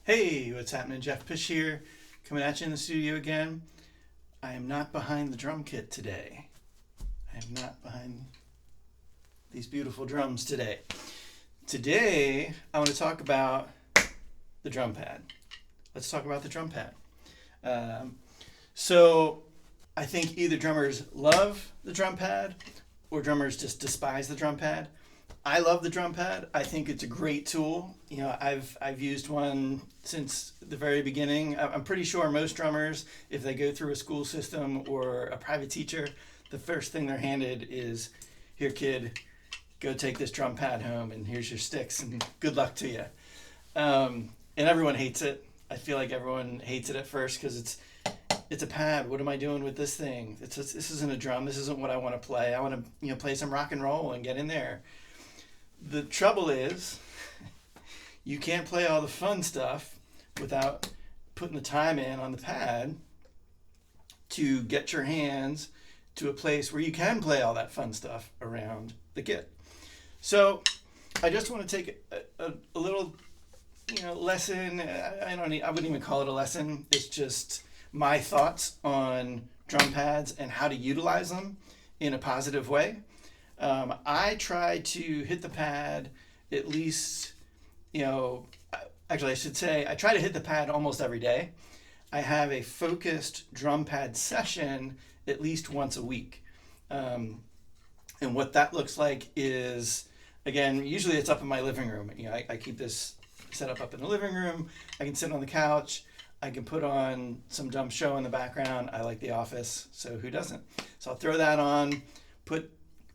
Hey, what's happening? Jeff Pish here, coming at you in the studio again. I am not behind the drum kit today. I am not behind these beautiful drums today. Today, I want to talk about the drum pad. Let's talk about the drum pad. Um, so, I think either drummers love the drum pad or drummers just despise the drum pad. I love the drum pad. I think it's a great tool. I've used one since the very beginning. I'm pretty sure most drummers, if they go through a school system or a private teacher, the first thing they're handed is, "Here, kid, go take this drum pad home, and here's your sticks, and good luck to you." And everyone hates it. I feel like everyone hates it at first because it's a pad. What am I doing with this thing? This isn't a drum. This isn't what I want to play. I want to play some rock and roll and get in there. The trouble is, you can't play all the fun stuff without putting the time in on the pad to get your hands to a place where you can play all that fun stuff around the kit. So I just want to take a little, lesson. I wouldn't even call it a lesson. It's just my thoughts on drum pads and how to utilize them in a positive way. I try to hit the pad at least, actually, I should say, I try to hit the pad almost every day. I have a focused drum pad session at least once a week. And what that looks like is, again, usually it's up in my living room. I keep this set up in the living room. I can sit on the couch. I can put on some dumb show in the background. I like The Office, so who doesn't? So I'll throw that on,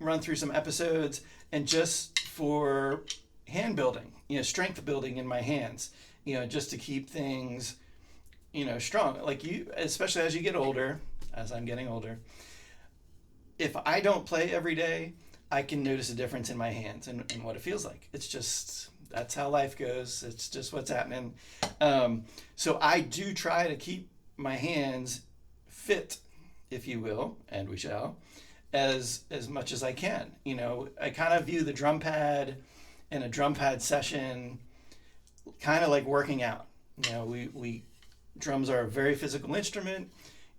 run through some episodes, and just for hand building, strength building in my hands, just to keep things, strong. Like especially as you get older, as I'm getting older, if I don't play every day, I can notice a difference in my hands and what it feels like. It's just, that's how life goes. It's just what's happening. So I do try to keep my hands fit, if you will, and we shall, as much as I can. I kind of view the drum pad and a drum pad session kind of like working out. We drums are a very physical instrument.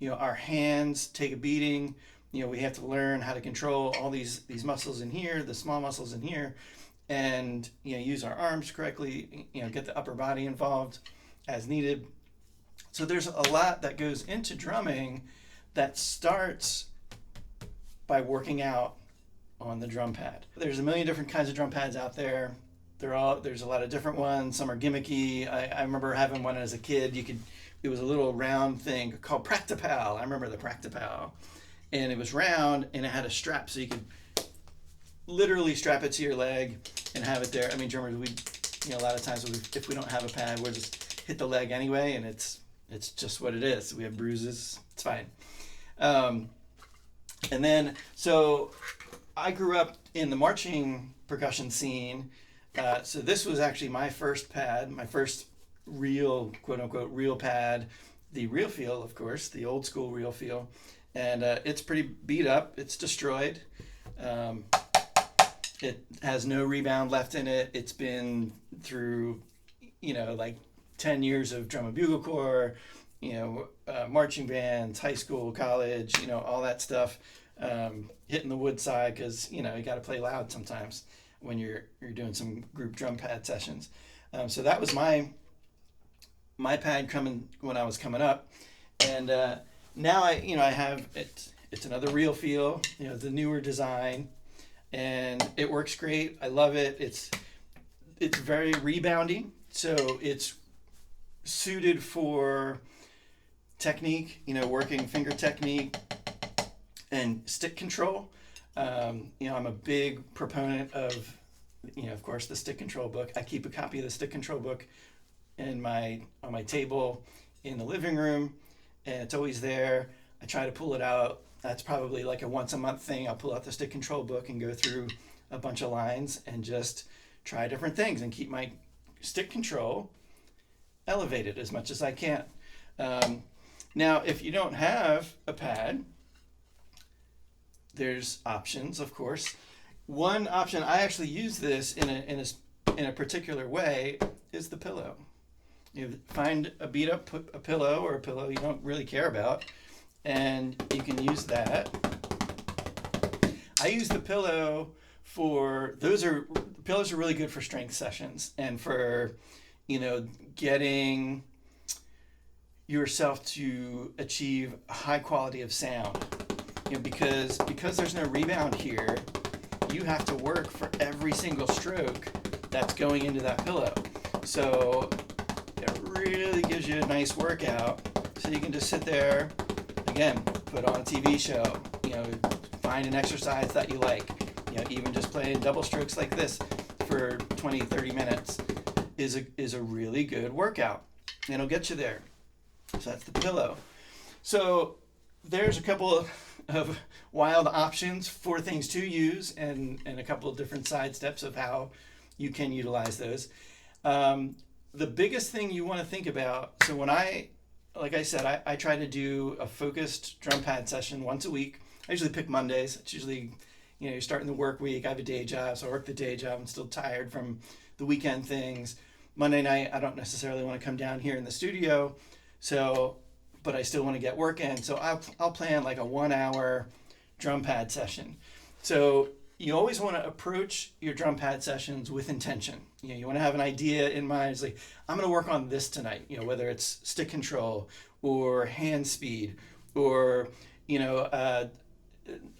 Our hands take a beating. We have to learn how to control all these muscles in here, the small muscles in here, and use our arms correctly. Get the upper body involved as needed. So there's a lot that goes into drumming that starts by working out on the drum pad. There's a million different kinds of drum pads out there. There's a lot of different ones. Some are gimmicky. I remember having one as a kid. It was a little round thing called Practipal. I remember the Practipal. And it was round and it had a strap, so you could literally strap it to your leg and have it there. I mean, drummers, a lot of times if we don't have a pad, we'll just hit the leg anyway, and it's just what it is. We have bruises. It's fine. And then, so I grew up in the marching percussion scene. So this was actually my first pad, my first real, quote unquote, real pad, the real feel, of course, the old school real feel. And it's pretty beat up. It's destroyed. It has no rebound left in it. It's been through, like 10 years of drum and bugle corps, marching bands, high school, college, all that stuff, hitting the wood side because, you got to play loud sometimes when you're doing some group drum pad sessions. So that was my pad coming when I was coming up. And now I have it. It's another real feel, the newer design, and it works great. I love it. It's very reboundy, so it's suited for technique, working finger technique and stick control. I'm a big proponent of, of course, the stick control book. I keep a copy of the stick control book on my table in the living room, and it's always there. I try to pull it out. That's probably like a once a month thing. I'll pull out the stick control book and go through a bunch of lines and just try different things and keep my stick control elevated as much as I can. Now, if you don't have a pad, there's options, of course. One option, I actually use this in a particular way, is the pillow. You find a beat up a pillow or a pillow you don't really care about, and you can use that. I use the pillow for pillows are really good for strength sessions and for getting yourself to achieve a high quality of sound. Because there's no rebound here, you have to work for every single stroke that's going into that pillow. So it really gives you a nice workout. So you can just sit there, again, put on a TV show, find an exercise that you like. Even just playing double strokes like this for 20, 30 minutes is a really good workout. And it'll get you there. So that's the pillow. So there's a couple of wild options for things to use and a couple of different side steps of how you can utilize those. The biggest thing you want to think about, so like I said, I try to do a focused drum pad session once a week. I usually pick Mondays. It's usually, you're starting the work week. I have a day job, so I work the day job. I'm still tired from the weekend things. Monday night, I don't necessarily want to come down here in the studio, but I still want to get work in. So I'll plan like a 1 hour drum pad session. So you always want to approach your drum pad sessions with intention. You want to have an idea in mind. It's like, I'm going to work on this tonight, whether it's stick control or hand speed or,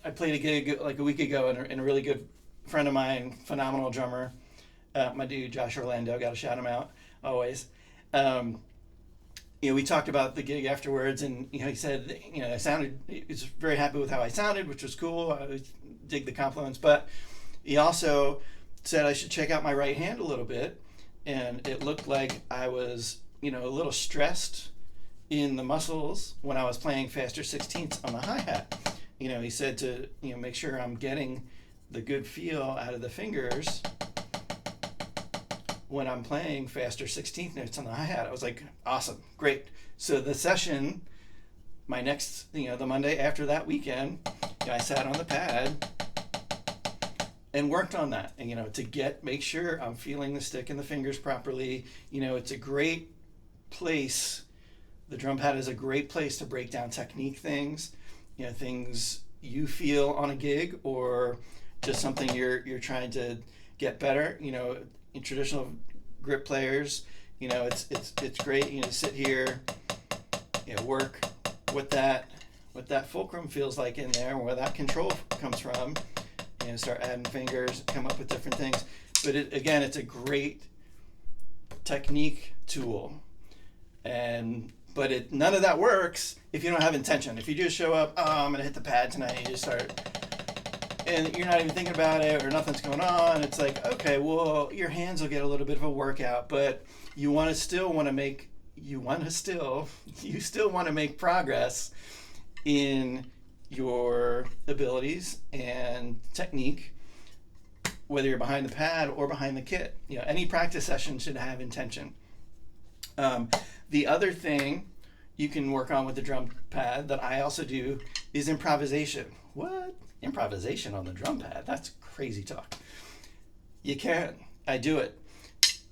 I played a gig like a week ago and a really good friend of mine, phenomenal drummer, my dude, Josh Orlando, got to shout him out always. We talked about the gig afterwards, and he said, he was very happy with how I sounded, which was cool. I dig the compliments, but he also said I should check out my right hand a little bit, and it looked like I was, a little stressed in the muscles when I was playing faster 16ths on the hi-hat. He said to make sure I'm getting the good feel out of the fingers when I'm playing faster 16th notes on the hi-hat. I was like, awesome, great. So the session, my next, the Monday after that weekend, I sat on the pad and worked on that, and to make sure I'm feeling the stick and the fingers properly. It's a great place. The drum pad is a great place to break down technique things, things you feel on a gig or just something you're trying to get better. In traditional grip players, it's great, to sit here, work what that fulcrum feels like in there, where that control comes from, start adding fingers, come up with different things. But it's a great technique tool, but none of that works if you don't have intention. If you just show up, I'm gonna hit the pad tonight, and you just start, and you're not even thinking about it or nothing's going on, it's like, okay, well, your hands will get a little bit of a workout, but you still want to make progress in your abilities and technique, whether you're behind the pad or behind the kit. Any practice session should have intention. The other thing you can work on with the drum pad that I also do is improvisation. What? Improvisation on the drum pad? That's crazy talk. You can. I do it.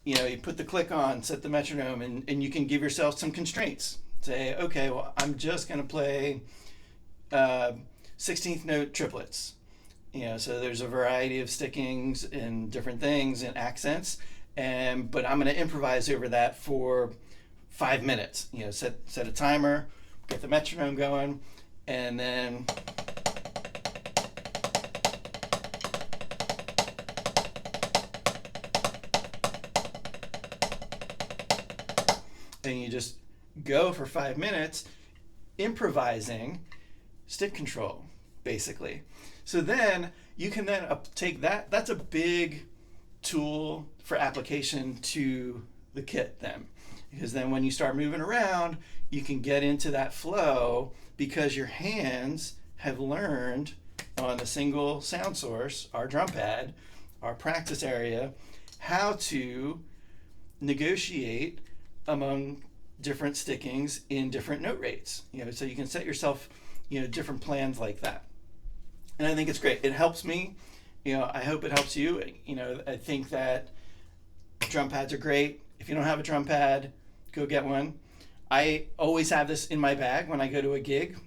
You put the click on, set the metronome, and you can give yourself some constraints. Say, okay, well, I'm just going to play 16th note triplets. So there's a variety of stickings and different things and accents, but I'm going to improvise over that for 5 minutes. Set a timer, get the metronome going, and then you just go for 5 minutes improvising stick control, basically. So then you can take that. That's a big tool for application to the kit then, because then when you start moving around, you can get into that flow because your hands have learned on a single sound source, our drum pad, our practice area, how to negotiate among different stickings in different note rates. So you can set yourself, different plans like that. And I think it's great. It helps me. I hope it helps you. I think that drum pads are great. If you don't have a drum pad, go get one. I always have this in my bag when I go to a gig.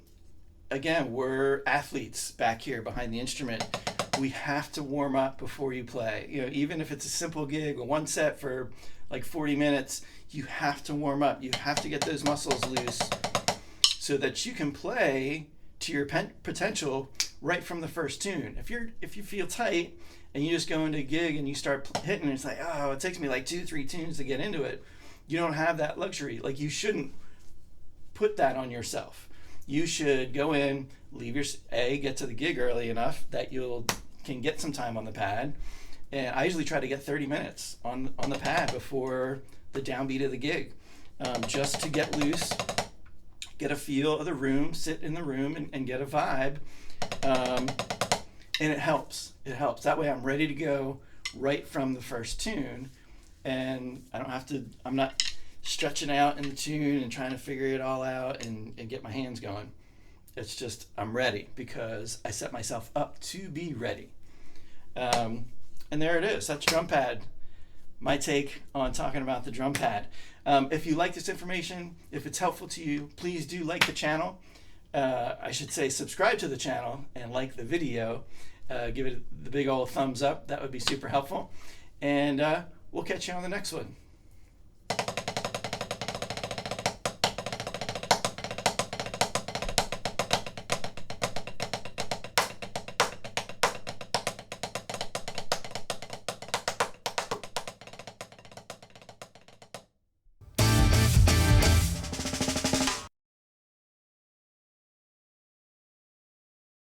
Again, we're athletes back here behind the instrument. We have to warm up before you play. You know, even if it's a simple gig, a one set for like 40 minutes, you have to warm up. You have to get those muscles loose so that you can play to your potential right from the first tune. If you feel tight and you just go into a gig and you start hitting, it's like, oh, it takes me like 2-3 tunes to get into it. You don't have that luxury. Like, you shouldn't put that on yourself. You should go in, get to the gig early enough that can get some time on the pad. And I usually try to get 30 minutes on the pad before the downbeat of the gig, just to get loose, get a feel of the room, sit in the room and get a vibe. And it helps. That way I'm ready to go right from the first tune, and I'm not stretching out in the tune and trying to figure it all out and get my hands going. It's just, I'm ready because I set myself up to be ready. And there it is. That's drum pad. My take on talking about the drum pad. If you like this information, if it's helpful to you, please do like the channel. I should say subscribe to the channel and like the video. Give it the big old thumbs up. That would be super helpful. And we'll catch you on the next one.